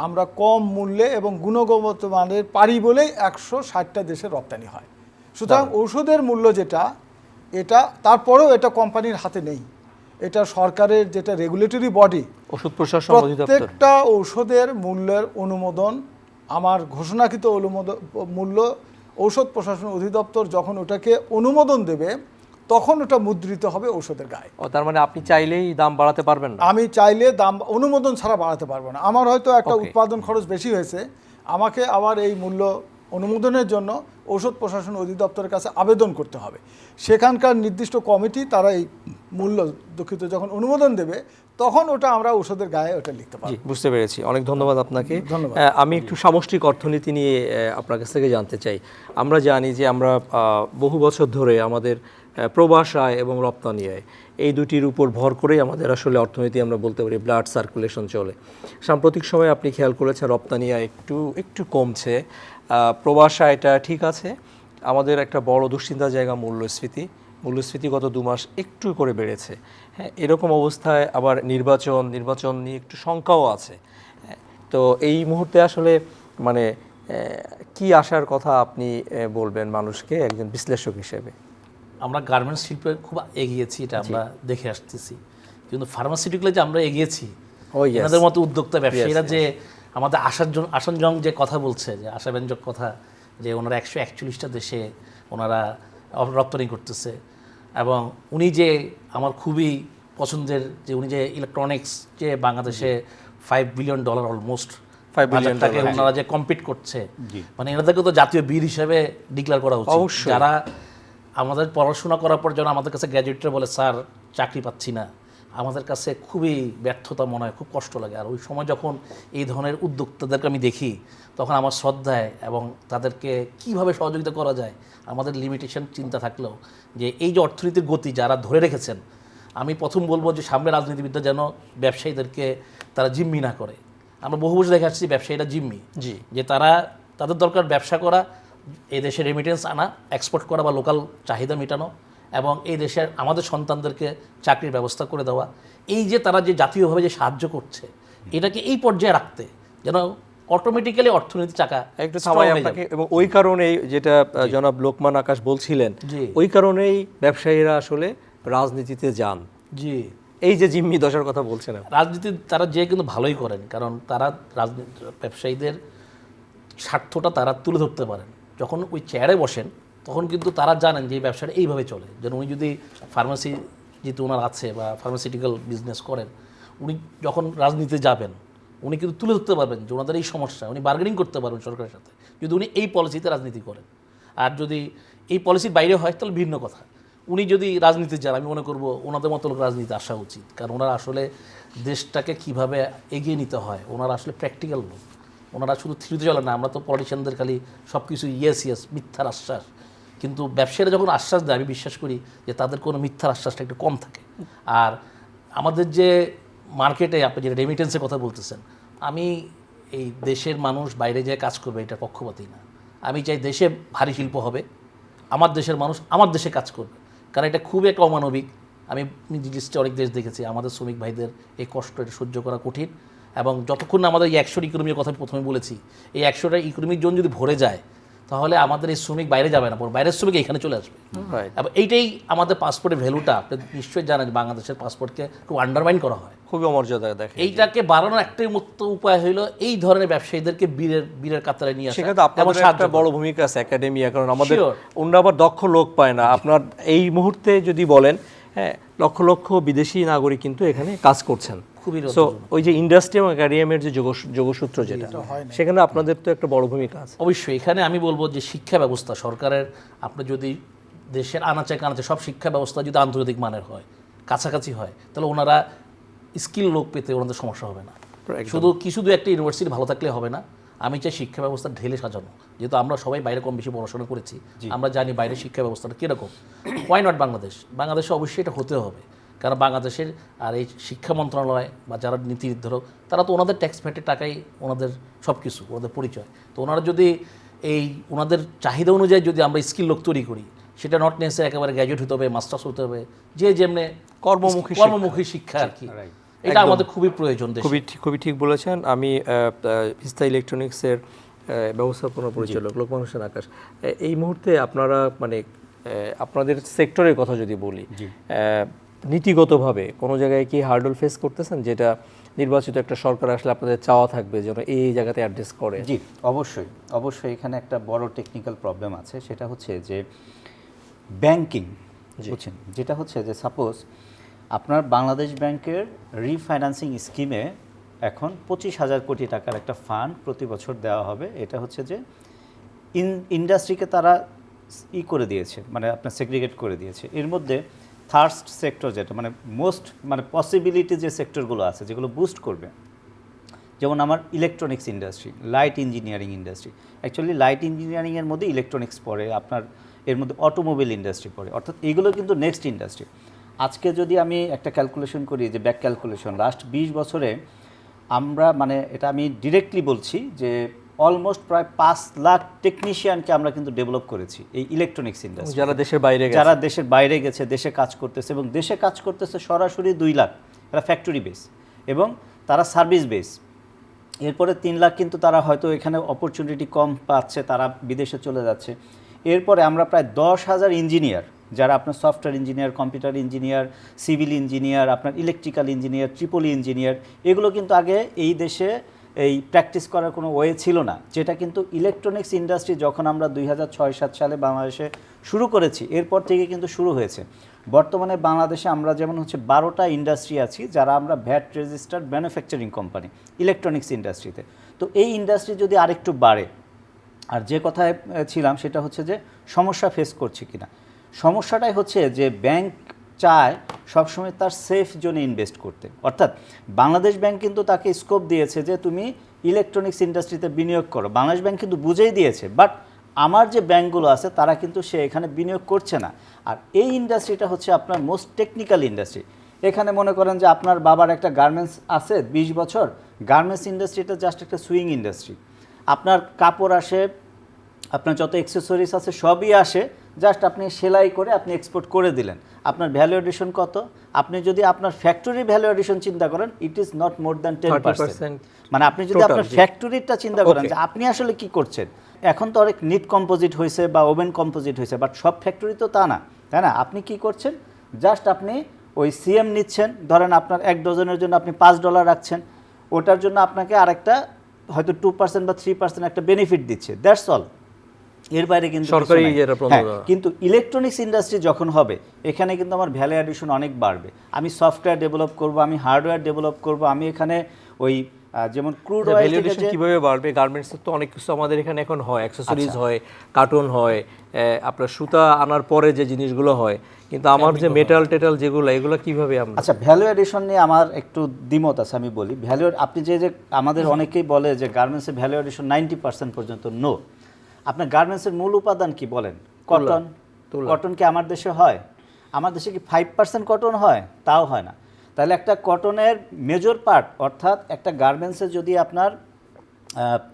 আমরা কম মূল্যে এবং গুণগত মানের পারি বলেই 160টা দেশে রপ্তানি হয়। সুতরাং ঔষধের মূল্য যেটা, এটা তারপরেও এটা কোম্পানির হাতে নেই, এটা সরকারের যেটা রেগুলেটরি বডি, ওষুধ প্রশাসন অধিদপ্তর। প্রত্যেকটা ঔষধের মূল্যের অনুমোদন আমার ঘোষণাকৃত মূল্য ঔষধ প্রশাসন অধিদপ্তর যখন ওটাকে অনুমোদন দেবে, তখন ওটা মুদ্রিত হবে ঔষধের গায়ে। ও তার মানে আপনি চাইলেই দাম বাড়াতে পারবেন না? আমি চাইলে দাম অনুমোদন ছাড়া বাড়াতে পারবো না। আমার হয়তো একটা Okay. উৎপাদন খরচ বেশি হয়েছে, আমাকে আবার এই মূল্য অনুমোদনের জন্য ঔষধ প্রশাসন অধিদপ্তরের কাছে আবেদন করতে হবে। সেখানকার নির্দিষ্ট কমিটি তারা এই মূল্য দুঃখিত যখন অনুমোদন দেবে, তখন ওটা আমরা ঔষধের গায়ে ওটা লিখতে জি, পারবো। বুঝতে পেরেছি, অনেক ধন্যবাদ আপনাকে। ধন্যবাদ। আমি একটু সামষ্টিক অর্থনীতি নিয়ে আপনার কাছ থেকে জানতে চাই। আমরা জানি যে আমরা বহু বছর ধরে আমাদের প্রবাস আয় এবং রপ্তানি আয়, এই দুটির উপর ভর করেই আমাদের আসলে অর্থনীতি আমরা বলতে পারি ব্লাড সার্কুলেশন চলে। সাম্প্রতিক সময়ে আপনি খেয়াল করেছেন রপ্তানি আয় একটু কমছে, প্রবাস আয়টা ঠিক আছে। আমাদের একটা বড় দুশ্চিন্তার জায়গা মূল্যস্ফীতি গত 2 মাস একটু করে বেড়েছে। হ্যাঁ, এরকম অবস্থায় আবার নির্বাচন নিয়ে একটু শঙ্কাও আছে। হ্যাঁ, তো এই মুহূর্তে আসলে মানে কি আসার কথা আপনি বলবেন মানুষকে একজন বিশ্লেষক হিসেবে? আমরা গার্মেন্টস শিল্পে খুব এগিয়েছি, এটা আমরা দেখে আসতেছি, কিন্তু ফার্মাসিউটিক্যালে যে আমরা এগিয়েছি, yes. এনাদের মতো উদ্যোক্তা ব্যবসায়ীরা যে আমাদের আশাজনক যে কথা বলছে, যে আশাব্যঞ্জক কথা, যে ওনারা 141টা দেশে ওনারা রপ্তানি করতেছে, এবং উনি যে আমার খুবই পছন্দের যে উনি যে ইলেকট্রনিক্স যে বাংলাদেশে $5 বিলিয়ন অলমোস্ট $5 বিলিয়ন ওনারা যে কম্পিট করছে, মানে এনাদেরকে তো জাতীয় বীর হিসেবে ডিক্লেয়ার করা উচিত। অবশ্যই। যারা আমাদের পড়াশোনা করার পর যখন আমাদের কাছে গ্র্যাজুয়েটরা বলে স্যার চাকরি পাচ্ছি না, আমাদের কাছে খুবই ব্যর্থতা মনে হয়, খুব কষ্ট লাগে। আর ওই সময় যখন এই ধরনের উদ্যোক্তাদেরকে আমি দেখি, তখন আমার শ্রদ্ধায় এবং তাদেরকে কিভাবে সহযোগিতা করা যায়, আমাদের লিমিটেশন চিন্তা থাকলেও যে এই যে অর্থনীতির গতি যারা ধরে রেখেছেন, আমি প্রথম বলবো যে সামনে রাজনীতিবিদরা যেন ব্যবসায়ীদেরকে তারা জিম্মি না করে। আমরা বহু বছর দেখে আসছি ব্যবসায়ীরা জিম্মি, জি। যে তারা তাদের দরকার ব্যবসা করা, এই দেশে রেমিটেন্স আনা, এক্সপোর্ট করা বা লোকাল চাহিদা মেটানো, এবং এই দেশের আমাদের সন্তানদেরকে চাকরির ব্যবস্থা করে দেওয়া। এই যে তারা যে জাতীয়ভাবে যে সাহায্য করছে, এটাকে এই পর্যায়ে রাখতে যেন অটোমেটিক্যালি অর্থনীতি চাকা একটু strong থামাই হয়ে আপনাকে, যাবে। এবং ওই কারণেই যেটা জনাব লোকমান আকাশ বলছিলেন, জি। ওই কারণেই ব্যবসায়ীরা আসলে রাজনীতিতে যান। জি, এই যে জিম্মি দশার কথা বলছেন আপনি। রাজনীতি তারা যে কিন্তু ভালোই করেন, কারণ তারা রাজনীতি ব্যবসায়ীদের স্বার্থটা তারা তুলে ধরতে পারেন। যখন ওই চেয়ারে বসেন তখন কিন্তু তারা জানেন যে এই ব্যবসাটা এইভাবে চলে। যেন উনি যদি ফার্মেসি যেহেতু ওনার আছে বা ফার্মাসিউটিক্যাল বিজনেস করেন, উনি যখন রাজনীতিতে যাবেন উনি কিন্তু তুলে ধরতে পারবেন যে ওনাদের এই সমস্যা, উনি বার্গেনিং করতে পারবেন সরকারের সাথে যদি উনি এই পলিসিতে রাজনীতি করেন। আর যদি এই পলিসির বাইরে হয় তাহলে ভিন্ন কথা। উনি যদি রাজনীতি যান, আমি মনে করব ওনাদের মতো লোক রাজনীতি আসা উচিত, কারণ ওনারা আসলে দেশটাকে কিভাবে এগিয়ে নিতে হয়, ওনারা আসলে প্র্যাকটিক্যাল লোক। ওনারা শুধু থিওরিতে চলে না, আমরা তো পলিটিশিয়ানদের খালি সব কিছু ইয়েস ইয়েস মিথ্যার আশ্বাস, কিন্তু ব্যবসায়ীরা যখন আশ্বাস দেয় আমি বিশ্বাস করি যে তাদের কোনো মিথ্যার আশ্বাসটা একটু কম থাকে। আর আমাদের যে মার্কেটে আপনি যে রেমিটেন্সের কথা বলতেছেন, আমি এই দেশের মানুষ বাইরে যেয়ে কাজ করবে এটা পক্ষপাতী না। আমি চাই দেশে ভারী শিল্প হবে, আমার দেশের মানুষ আমার দেশে কাজ করবে, কারণ এটা খুবই একটা অমানবিক। আমি মিডল ইস্টে অনেক দেশ দেখেছি, আমাদের শ্রমিক ভাইদের এই কষ্ট এটা সহ্য করা কঠিন। এবং যতক্ষণ না আমাদের এই 100 ইকোনমির কথা আমি প্রথমে বলেছি, এই 100টা ইকোনমিক জোন যদি ভরে যায় তাহলে আমাদের এই শ্রমিক বাইরে যাবে না, বাইরের শ্রমিক এখানে চলে আসবে। Right. এবং এইটাই আমাদের পাসপোর্টের ভ্যালুটা আপনি নিশ্চয়ই জানেন, বাংলাদেশের পাসপোর্টকে খুব আন্ডারমাইন করা হয়। খুবই অমর্যাদা দেখে। এইটাকে বাড়ানোর একটাই মুক্ত উপায় হলো এই ধরনের ব্যবসায়ীদেরকে বীরের কাতারে নিয়ে আসা সেখানে তো এবং আপনাদের সাহায্য একটা করা। বড় ভূমিকা আছে একাডেমিয়া, কারণ আমাদের Sure. অন্য আবার দক্ষ লোক পায় না। আপনার এই মুহূর্তে যদি বলেন, হ্যাঁ, লক্ষ লক্ষ বিদেশি নাগরিক কিন্তু এখানে কাজ করছেন। খুবই সো ওই যে ইন্ডাস্ট্রি এবং একাডেমিয়ার যে যোগসূত্র যেটা, সেখানে আপনাদের তো একটা বড় ভূমিকা আছে। অবশ্যই এখানে আমি বলবো যে শিক্ষা ব্যবস্থা সরকারের, আপনি যদি দেশের আনাচে কানাচে সব শিক্ষা ব্যবস্থা যদি আন্তর্জাতিক মানের হয়, কাছাকাছি হয়, তাহলে ওনারা স্কিল লোক পেতে ওনাদের সমস্যা হবে না। শুধু দু একটা ইউনিভার্সিটি ভালো থাকলে হবে না, আমি চাই শিক্ষা ব্যবস্থা ঢেলে সাজানো। যেহেতু আমরা সবাই বাইরে কম বেশি পড়াশোনা করেছি, আমরা জানি বাইরের শিক্ষা ব্যবস্থাটা কীরকম। ওয়াই নট বাংলাদেশে অবশ্যই এটা হতে হবে, কারণ বাংলাদেশের আর এই শিক্ষা মন্ত্রণালয় বা যারা নীতি নির্ধারক তারা তো ওনাদের ট্যাক্স ফ্যাটের টাকাই ওনাদের সব কিছু, ওনাদের পরিচয়। তো ওনারা যদি এই ওনাদের চাহিদা অনুযায়ী যদি আমরা স্কিল লোক তৈরি করি, সেটা নট নেসেসারি একেবারে গ্র্যাজুয়েট হতে হবে, মাস্টার্স হতে হবে, যে যেমনে কর্মমুখী শিক্ষা আর কি, এটা আমাদের খুবই প্রয়োজন। খুবই ঠিক বলেছেন। আমি ভিস্তা ইলেকট্রনিক্সের ব্যবস্থাপনা পরিচালক লোকমান হোসেন আকাশ, এই মুহূর্তে আপনারা মানে আপনাদের সেক্টরের কথা যদি বলি, নীতিগতভাবে কোনো জায়গায় কি হার্ডল ফেস করতেছেন, যেটা নির্বাচিত একটা সরকার আসলে আপনাদের চাওয়া থাকবে যেন এই জায়গাতে অ্যাড্রেস করে? জি, অবশ্যই এখানে একটা বড় টেকনিক্যাল প্রবলেম আছে, সেটা হচ্ছে যে ব্যাংকিং, বুঝছেন, যেটা হচ্ছে যে সাপোজ আপনার বাংলাদেশ ব্যাংকের রিফাইন্যান্সিং স্কিমে এখন 25,000 কোটি টাকার একটা ফান্ড প্রতি বছর দেওয়া হবে। এটা হচ্ছে যে ইন্ডাস্ট্রিকে তারা করে দিয়েছে, মানে আপনার সেগ্রিগেট করে দিয়েছে। এর মধ্যে থার্স্ট সেক্টর যেটা মানে মোস্ট মানে পসিবিলিটি যে সেক্টরগুলো আছে যেগুলো বুস্ট করবে, যেমন আমার electronics industry, light engineering industry. Actually light ইঞ্জিনিয়ারিংয়ের মধ্যে ইলেকট্রনিক্স পড়ে, আপনার এর মধ্যে অটোমোবাইল ইন্ডাস্ট্রি পড়ে, অর্থাৎ এইগুলো কিন্তু নেক্সট ইন্ডাস্ট্রি। আজকে যদি আমি একটা ক্যালকুলেশন করি, যে ব্যাক ক্যালকুলেশন, লাস্ট 20 বছরে আমরা মানে এটা আমি ডিরেক্টলি বলছি যে অলমোস্ট প্রায় 5 লাখ টেকনিশিয়ানকে আমরা কিন্তু ডেভেলপ করেছি এই ইলেকট্রনিক্স ইন্ডাস্ট্রি, যারা দেশের বাইরে গেছে, দেশে কাজ করতেছে, এবং দেশে কাজ করতেছে সরাসরি 2 লাখ, এরা ফ্যাক্টরি বেস এবং তারা সার্ভিস বেস। এরপরে 3 লাখ কিন্তু তারা হয়তো এখানে অপরচুনিটি কম পাচ্ছে, তারা বিদেশে চলে যাচ্ছে। এরপরে আমরা প্রায় 10,000 ইঞ্জিনিয়ার, যারা আপনার software engineer, computer engineer, civil engineer, আপনার ইলেকট্রিক্যাল ইঞ্জিনিয়ার, ট্রিপলি ইঞ্জিনিয়ার, এগুলো কিন্তু আগে এই দেশে এই প্র্যাকটিস করার কোনো ওয়ে ছিল না, যেটা কিন্তু ইলেকট্রনিক্স ইন্ডাস্ট্রি যখন আমরা 2006-07 সালে বাংলাদেশে শুরু করেছি, এরপর থেকে কিন্তু শুরু হয়েছে। বর্তমানে বাংলাদেশে আমরা যেমন হচ্ছে 12টা ইন্ডাস্ট্রি আছি যারা আমরা VAT registered manufacturing company electronics ইন্ডাস্ট্রিতে। তো এই ইন্ডাস্ট্রি যদি আরেকটু বাড়ে, আর যে কথায় ছিলাম সেটা হচ্ছে যে সমস্যা ফেস করছে কিনা, সমস্যাটাই হচ্ছে যে ব্যাংক চায় সবসময় তার সেফ জোনে ইনভেস্ট করতে। অর্থাৎ বাংলাদেশ ব্যাংক কিন্তু তাকে স্কোপ দিয়েছে যে তুমি ইলেকট্রনিক্স ইন্ডাস্ট্রিতে বিনিয়োগ করো, বাংলাদেশ ব্যাংক কিন্তু বুঝেই দিয়েছে, বাট আমার যে ব্যাংকগুলো আছে তারা কিন্তু সে এখানে বিনিয়োগ করছে না। আর এই ইন্ডাস্ট্রিটা হচ্ছে আপনার মোস্ট টেকনিক্যাল ইন্ডাস্ট্রি। এখানে মনে করেন যে আপনার বাবার একটা গার্মেন্টস আছে 20 বছর, গার্মেন্টস ইন্ডাস্ট্রিটা জাস্ট একটা সুইং ইন্ডাস্ট্রি। আপনার কাপড় আসে, আপনার যত অ্যাক্সেসরিজ আছে সবই আসে, জাস্ট আপনি সেলাই করে আপনি এক্সপোর্ট করে দিলেন। আপনার ভ্যালু এডিশন কত? আপনি যদি আপনার ফ্যাক্টরি ভ্যালু এডিশন চিন্তা করেন, it is not more than 10%। মানে আপনি যদি Total, আপনার জি। ফ্যাক্টরিটা চিন্তা করেন Okay. যে আপনি আসলে কি করছেন। এখন তো অনেক নিট কম্পোজিট হয়েছে বা ওভেন কম্পোজিট হয়েছে, বাট সব ফ্যাক্টরি তো তা না, তাই না? আপনি কি করছেন, জাস্ট আপনি ওই সিএম নিচ্ছেন, ধরেন আপনার 1 ডজনের জন্য আপনি $5 রাখছেন, ওটার জন্য আপনাকে আরেকটা হয়তো 2% বা 3% একটা বেনিফিট দিচ্ছে, দ্যাটস অল। এর বাইরে কিন্তু কিছু সরকারি নাই। যেটা হ্যাঁ, প্রণোদনা। কিন্তু ইলেকট্রনিক্স ইন্ডাস্ট্রি যখন হবে, এখানে কিন্তু আমার ভ্যালু অ্যাডিশন অনেক বাড়বে। আমি সফটওয়্যার ডেভেলপ করব, আমি হার্ডওয়্যার ডেভেলপ করব, আমি এখানে ওই যেমন ক্রুড অয়েল থেকে ভ্যালুয়েশন যে কিভাবে বাড়বে? গার্মেন্টস তো অনেক কিছু আমাদের এখানে এখন হয়, অ্যাক্সেসরিজ আচ্ছা। হয়, কার্টুন হয়, আপনার সুতা আনার পরে যে জিনিসগুলো হয়, কিন্তু আমার যে মেটাল টেটাল যেগুলো, এগুলো কিভাবে আমরা? আচ্ছা, ভ্যালু এডিশন নিয়ে আমার একটু দ্বিমত আছে, আমি বলি। ভ্যালু, আপনি যে আমাদের অনেকেই বলে যে গার্মেন্টসের ভ্যালু এডিশন 90% পর্যন্ত, নো। আপনার গার্মেন্টসের মূল উপাদান কি বলেন? কটন। তুলা। কটন কি আমার দেশে হয়? আমার দেশে কি 5% কটন হয়? তাও হয় না। তাহলে একটা কটনের মেজর পার্ট, অর্থাৎ একটা গার্মেন্টসে যদি আপনার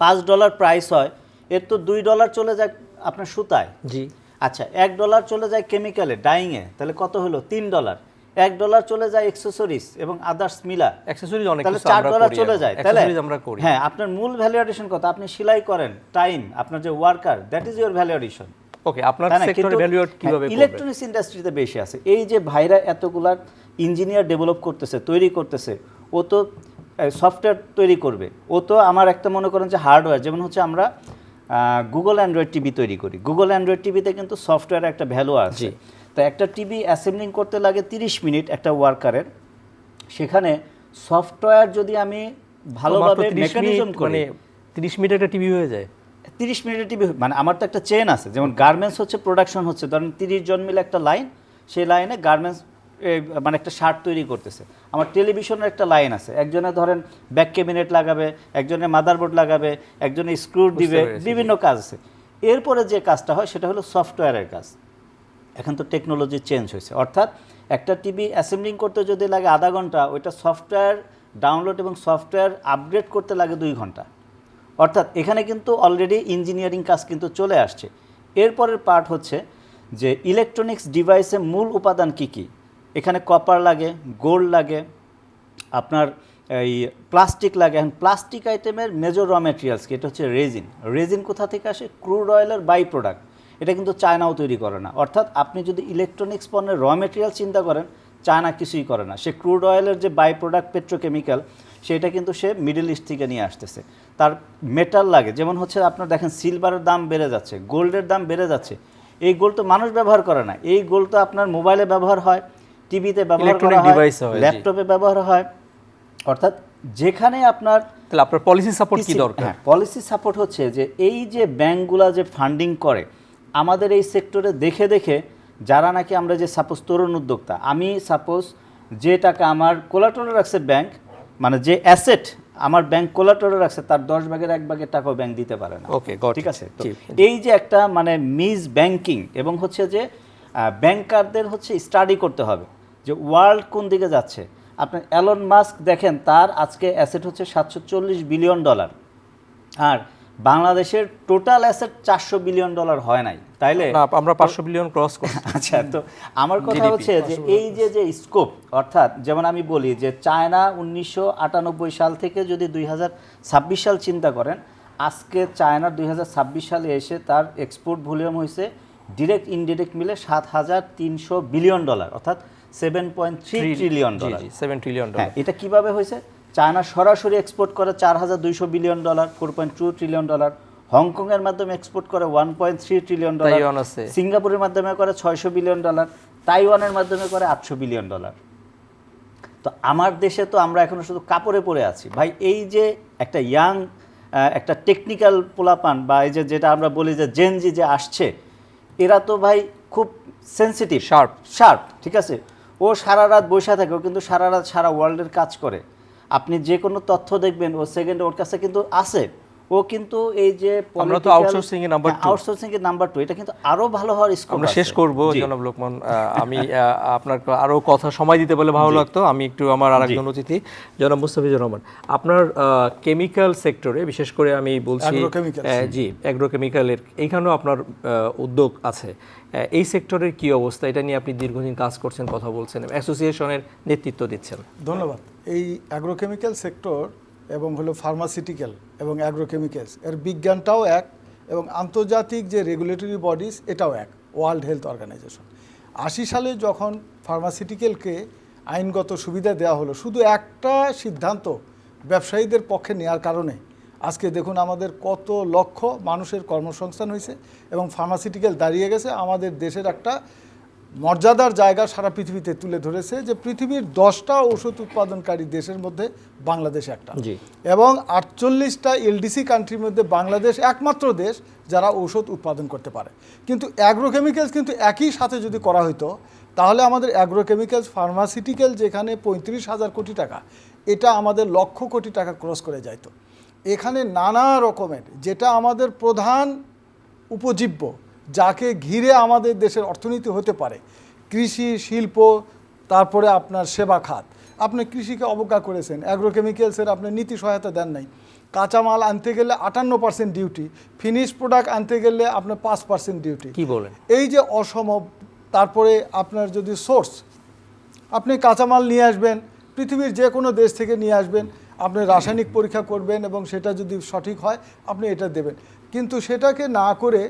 $5 প্রাইস হয়, এর তো $2 চলে যায় আপনার সুতায়। জি। আচ্ছা, $1 চলে যায় কেমিক্যালে, ডাইংয়ে, তাহলে কত হলো? $3। $1 চলে যায় এক্সেসরিজ এবং আদার্স মিলা, অ্যাক্সেসরিজ অনেক তাহলে কিছু আমরা $4 করি চলে এখন। যায়, তাহলে অ্যাক্সেসরিজ আমরা করি। হ্যাঁ, আপনার মূল ভ্যালু এডিশন কত? আপনি সেলাই করেন, টাইম, আপনার যে worker, that is your value addition. Okay, আপনার সেক্টরে ভ্যালু কিভাবে করবে? ইলেকট্রনিক্স ইন্ডাস্ট্রিতে বেশি আছে। এই যে ভাইরা এতগুলা ইঞ্জিনিয়ার ডেভেলপ করতেছে, তৈরি করতেছে, ও তো সফটওয়্যার তৈরি করবে, ও তো আমার একটা মনে করেন যে হার্ডওয়্যার, যেমন হচ্ছে আমরা গুগল অ্যান্ড্রয়েড টিভি তৈরি করি। গুগল অ্যান্ড্রয়েড টিভিতে কিন্তু সফটওয়্যারের একটা ভ্যালু আছে। তো একটা টিভি অ্যাসেম্বলিং করতে লাগে 30 মিনিট একটা ওয়ার্কারের, সেখানে সফটওয়্যার যদি আমি ভালোভাবে মেকানিজম করি, মানে 30 মিনিট একটা টিভি হয়ে যায়। 30 মিনিটের টিভি, মানে আমার তো একটা চেন আছে, যেমন গার্মেন্টস হচ্ছে প্রোডাকশন হচ্ছে, ধরেন 30 জন মিলে একটা লাইন, সেই লাইনে গার্মেন্টস মানে একটা শার্ট তৈরি করতেছে। আমার টেলিভিশনের একটা লাইন আছে, একজনে ধরেন ব্যাক ক্যাবিনেট লাগাবে, একজনে মাদারবোর্ড লাগাবে, একজনে স্ক্রু দিবে, পেরেছি, বিভিন্ন কাজ আছে। এরপরে যে কাজটা হয় সেটা হলো সফটওয়্যারের কাজ। এখন তো টেকনোলজি চেঞ্জ হয়েছে, অর্থাৎ একটা টিভি অ্যাসেম্বলিং করতে যদি লাগে আধা ঘন্টা, ওইটা সফটওয়্যার ডাউনলোড এবং সফটওয়্যার আপগ্রেড করতে লাগে 2 ঘন্টা। অর্থাৎ এখানে কিন্তু অলরেডি ইঞ্জিনিয়ারিং কাজ কিন্তু চলে আসছে। এরপরের পার্ট হচ্ছে যে ইলেকট্রনিক্স ডিভাইসে মূল উপাদান কি কি? এখানে কপার লাগে, গোল্ড লাগে, আপনার এই প্লাস্টিক লাগে। এখন প্লাস্টিক আইটেমের মেজর র ম্যাটেরিয়ালস কি? এটা হচ্ছে রেজিন। রেজিন কোথা থেকে আসে? ক্রুড অয়েলের বাই প্রোডাক্ট। এটা কিন্তু চায়নাও তৈরি করে না। অর্থাৎ আপনি যদি ইলেকট্রনিক্স পণ্যের র ম্যাটেরিয়াল চিন্তা করেন, চায়না কিছুই করে না। সে ক্রুড অয়েলের যে বাই প্রোডাক্ট পেট্রোকেমিক্যাল, সেটা কিন্তু সে মিডল ইস্ট থেকে নিয়ে আসতেছে। তার মেটাল লাগে, যেমন হচ্ছে আপনার দেখেন সিলভারের দাম বেড়ে যাচ্ছে, গোল্ডের দাম বেড়ে যাচ্ছে। এই গোল্ড তো মানুষ ব্যবহার করে না, এই গোল্ড তো আপনার মোবাইলে ব্যবহার হয়, টিভিতে ব্যবহার করা হয়, ল্যাপটপে ব্যবহার হয়। অর্থাৎ যেখানে আপনার, তাহলে আপনার পলিসি সাপোর্ট কি দরকার? হ্যাঁ, পলিসি সাপোর্ট হচ্ছে যে এই যে ব্যাংকগুলা যে ফান্ডিং করে আমাদের এই সেক্টরে, দেখে দেখে যারা নাকি আমরা যে সাপোজ তরুণ উদ্যোক্তা, আমি সাপোজ যে টাকা আমার কোলাটেরাল রাখছে ব্যাংক, মানে যে অ্যাসেট আমার ব্যাংক কোলাটেরাল রাখছে, তার 10 ভাগের 1 ভাগের টাকাও ব্যাংক দিতে পারে না। ওকে, গট ইট। ঠিক আছে? তো এই যে একটা মানে মিস ব্যাংকিং, এবং হচ্ছে যে ব্যাংকারদের হচ্ছে স্টাডি করতে হবে যে ওয়ার্ল্ড কোন দিকে যাচ্ছে। আপনার এলন মাস্ক দেখেন, তার আজকে অ্যাসেট হচ্ছে $740 বিলিয়ন, আর বাংলাদেশের টোটাল অ্যাসেট $400 বিলিয়ন হয় নাই, তাইলে না, আমরা 500 বিলিয়ন ক্রস করছি। আচ্ছা, তো আমার কথা হচ্ছে যে এই যে স্কোপ, অর্থাৎ যেমন আমি বলি যে চায়না 1998 সাল থেকে যদি 2026 সাল চিন্তা করেন, আজকে চায়নার 2026 সালে এসে তার এক্সপোর্ট ভলিউম হয়েছে ডিরেক্ট ইনডিরেক্ট মিলে $7,300 বিলিয়ন, অর্থাৎ $7.3 ট্রিলিয়ন। 7 ট্রিলিয়ন। হ্যাঁ, এটা কিভাবে হয়েছে? চায়না সরাসরি এক্সপোর্ট করে $4,200 বিলিয়ন, $4.2 ট্রিলিয়ন। হংকংয়ের মাধ্যমে এক্সপোর্ট করে $1.3 ট্রিলিয়ন, তাইওয়ান আছে। সিঙ্গাপুরের মাধ্যমে করে $600 বিলিয়ন, তাইওয়ানের মাধ্যমে করে $800 বিলিয়ন। তো আমার দেশে তো আমরা এখনো শুধু কাপড়ে পড়ে আছি ভাই। এই যে একটা ইয়াং একটা টেকনিক্যাল পোলাপান, বা এই যে যেটা আমরা বলি যে জেনজি যে আসছে, এরা তো ভাই খুব সেন্সিটিভ, শার্প, ঠিক আছে? ও সারা রাত বসে থাকে, ও কিন্তু সারা রাত সারা ওয়ার্ল্ডের কাজ করে। আপনি যে কোনো তথ্য দেখবেন, ও সেকেন্ডে ওর কাছে কিন্তু আছে, ও ও কিন্তু এই যে আমরা তো outsourcing এ number 2 আউটসোর্সিং এর নাম্বার 2, এটা কিন্তু আরো ভালো হওয়ার স্কোপ আমরা আছে। শেষ করব জি। জনাব লোকমান। আমি আপনার আরো কথা সময় দিতে বলে ভালো লাগতো। আমি একটু আমার আরেকজন অতিথি জনাব মুস্তাফিজুর রহমান, আপনার কেমিক্যাল সেক্টরে বিশেষ করে আমি বলছি Agrochemicals। জি অ্যাগ্রোকেমিক্যালের এইখানেও আপনার উদ্যোগ আছে। এই সেক্টরের কি অবস্থা, এটা নিয়ে আপনি দীর্ঘদিন কাজ করছেন, কথা বলছেন, অ্যাসোসিয়েশনের নেতৃত্ব দিচ্ছেন। ধন্যবাদ। এই অ্যাগ্রোকেমিক্যাল সেক্টর এবং হলো ফার্মাসিউটিক্যাল এবং অ্যাগ্রোকেমিক্যালস এর বিজ্ঞানটাও এক, এবং আন্তর্জাতিক যে রেগুলেটরি বডিজ এটাও এক, ওয়ার্ল্ড হেলথ অর্গানাইজেশন। 80 সালে যখন ফার্মাসিউটিক্যালকে আইনগত সুবিধা দেওয়া হলো, শুধু একটা সিদ্ধান্ত ব্যবসায়ীদের পক্ষে নেওয়ার কারণে আজকে দেখুন আমাদের কত লক্ষ মানুষের কর্মসংস্থান হয়েছে এবং ফার্মাসিউটিক্যাল দাঁড়িয়ে গেছে আমাদের দেশের একটা মর্যাদার জায়গা সারা পৃথিবীতে তুলে ধরেছে, যে পৃথিবীর 10টা ওষুধ উৎপাদনকারী দেশের মধ্যে বাংলাদেশ একটা, জি। এবং 48টা এলডিসি কান্ট্রির মধ্যে বাংলাদেশ একমাত্র দেশ যারা ঔষধ উৎপাদন করতে পারে। কিন্তু অ্যাগ্রোকেমিক্যালস কিন্তু একই সাথে যদি করা হতো, তাহলে আমাদের অ্যাগ্রোকেমিক্যালস ফার্মাসিউটিক্যাল যেখানে 35,000 কোটি টাকা, এটা আমাদের লক্ষ কোটি টাকা ক্রস করে যাইতো। এখানে নানা রকমের, যেটা আমাদের প্রধান উপজীব্য, যাকে ঘিরে আমাদের দেশের অর্থনীতি হতে পারে, কৃষি, শিল্প, তারপরে আপনার সেবা খাত, আপনি কৃষিকে অবজ্ঞা করেছেন, অ্যাগ্রোকেমিক্যালসের আপনি নীতি সহায়তা দেন নাই। কাঁচামাল আনতে গেলে 58% ডিউটি, ফিনিশ প্রোডাক্ট আনতে গেলে আপনার 5% ডিউটি। কি বলেন? এই যে অসম, তারপরে আপনার যদি সোর্স, আপনি কাঁচামাল নিয়ে আসবেন পৃথিবীর যে কোনো দেশ থেকে নিয়ে আসবেন, আপনি রাসায়নিক পরীক্ষা করবেন এবং সেটা যদি সঠিক হয় আপনি এটা দেবেন, কিন্তু সেটাকে না করে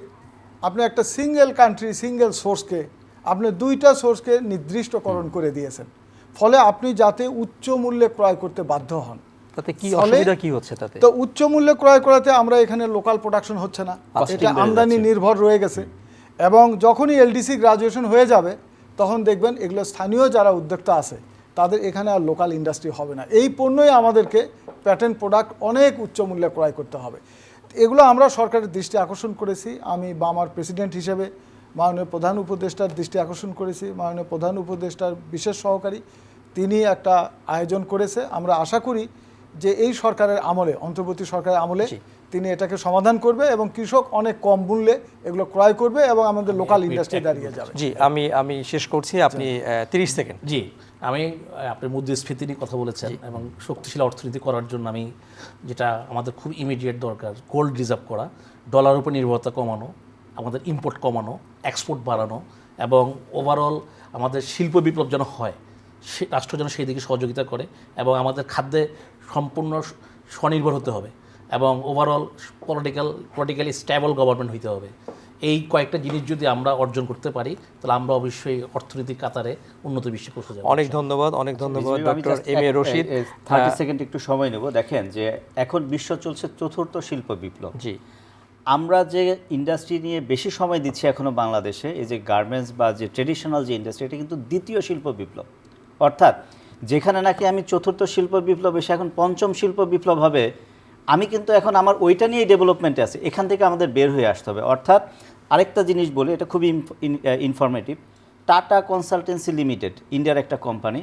আপনি একটা সিঙ্গেল কান্ট্রি, সিঙ্গেল সোর্সকে আপনি 2টা সোর্সকে নির্দিষ্টকরণ করে দিয়েছেন, ফলে আপনি যাতে উচ্চ মূল্যে ক্রয় করতে বাধ্য হন। তাতে কি ফলে- অসুবিধা কি হচ্ছে তাতে? তো উচ্চ মূল্যে ক্রয় করাতে আমরা এখানে লোকাল প্রোডাকশন হচ্ছে না, এটা আমদানি নির্ভর রয়ে গেছে। এবং যখনই এলডিসি গ্রাজুয়েশন হয়ে যাবে তখন দেখবেন এগুলো স্থানীয় যারা উদ্যোক্তা আছে তাদের এখানে আর লোকাল ইন্ডাস্ট্রি হবে না, এই পণ্যই আমাদেরকে প্যাটেন্ট প্রোডাক্ট অনেক উচ্চ মূল্যে ক্রয় করতে হবে। এগুলো আমরা সরকারের দৃষ্টি আকর্ষণ করেছি, আমি বামার প্রেসিডেন্ট হিসেবে মাননীয় প্রধান উপদেষ্টার দৃষ্টি আকর্ষণ করেছি, মাননীয় প্রধান উপদেষ্টার বিশেষ সহকারী তিনি একটা আয়োজন করেছে। আমরা আশা করি যে এই সরকারের আমলে, অন্তর্বর্তী সরকারের আমলে তিনি এটাকে সমাধান করবে এবং কৃষক অনেক কম মূল্যে এগুলো ক্রয় করবে এবং আমাদের লোকাল ইন্ডাস্ট্রি দাঁড়িয়ে যাবে। জি, আমি শেষ করছি, আপনি 30 সেকেন্ড। জি, আমি আপনি মুদ্রাস্ফীতি নিয়ে কথা বলেছেন এবং শক্তিশালী অর্থনীতি করার জন্য আমি যেটা আমাদের খুব ইমিডিয়েট দরকার, গোল্ড রিজার্ভ করা, ডলার উপর নির্ভরতা কমানো, আমাদের ইম্পোর্ট কমানো, এক্সপোর্ট বাড়ানো, এবং ওভারঅল আমাদের শিল্প বিপ্লব যেন হয়, সে রাষ্ট্র যেন সেই দিকে সহযোগিতা করে, এবং আমাদের খাদ্যে সম্পূর্ণ স্বনির্ভর হতে হবে, এবং ওভারঅল পলিটিক্যালি স্টেবল গভর্নমেন্ট হইতে হবে। এই কয়েকটা জিনিস যদি আমরা অর্জন করতে পারি তাহলে আমরা অবশ্যই অর্থনীতির কাতারে উন্নত বিশ্বে পৌঁছে যাব। অনেক ধন্যবাদ, অনেক ধন্যবাদ আমি doctor just M A Rashid. 30 second একটু সময় নেব। দেখেন যে এখন বিশ্ব চলছে চতুর্থ শিল্প বিপ্লব। জি, আমরা যে ইন্ডাস্ট্রি নিয়ে বেশি সময় দিচ্ছি এখনো বাংলাদেশে, এই যে গার্মেন্টস বা যে ট্রেডিশনাল যে ইন্ডাস্ট্রি, এটা কিন্তু দ্বিতীয় শিল্প বিপ্লব। অর্থাৎ যেখানে নাকি আমি চতুর্থ শিল্প বিপ্লব এসে এখন পঞ্চম শিল্প বিপ্লব হবে, আমি কিন্তু এখন আমার ওইটা নিয়েই ডেভেলপমেন্টে আছে, এখান থেকে আমাদের বের হয়ে আসতে হবে। অর্থাৎ আরেকটা জিনিস বলি, এটা খুবই ইনফরমেটিভ। টাটা কনসালটেন্সি লিমিটেড, ইন্ডিয়ার একটা কোম্পানি,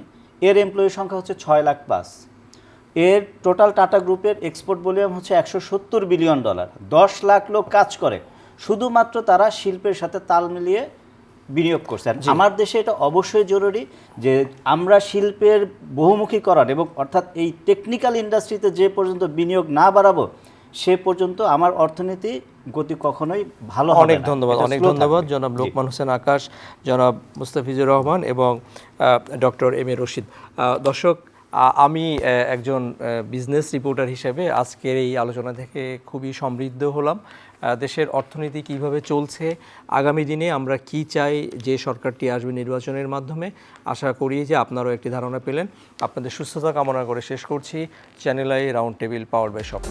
এর এমপ্লয়ির সংখ্যা হচ্ছে 6,00,000+। এর টোটাল টাটা গ্রুপের এক্সপোর্ট ভলিউম হচ্ছে $170 বিলিয়ন। 10 লাখ লোক কাজ করে, শুধুমাত্র তারা শিল্পের সাথে তাল মিলিয়ে বিনিয়োগ করছে। আর আমার দেশে এটা অবশ্যই জরুরি যে আমরা শিল্পের বহুমুখীকরণ এবং অর্থাৎ এই টেকনিক্যাল ইন্ডাস্ট্রিতে যে পর্যন্ত বিনিয়োগ না বাড়াবো সে পর্যন্ত আমার অর্থনীতি গতি কখনোই ভালো হবে না। অনেক ধন্যবাদ, এটা অনেক slow ধন্যবাদ থাকবে। জনাব জি। লোকমান হোসেন আকাশ, জনাব মুস্তাফিজুর রহমান এবং ডক্টর এম এ রশিদ। দর্শক, আমি একজন বিজনেস রিপোর্টার হিসেবে আজকের এই আলোচনা থেকে খুবই সমৃদ্ধ হলাম। দেশের অর্থনীতি কিভাবে চলছে, আগামী দিনে আমরা কি চাই যে সরকারটি আসবে নির্বাচনের মাধ্যমে, আশা করি যে আপনারাও একটি ধারণা পেলেন। আপনাদের সুস্থতা কামনা করে শেষ করছি channel I round table power by স্বপ্ন।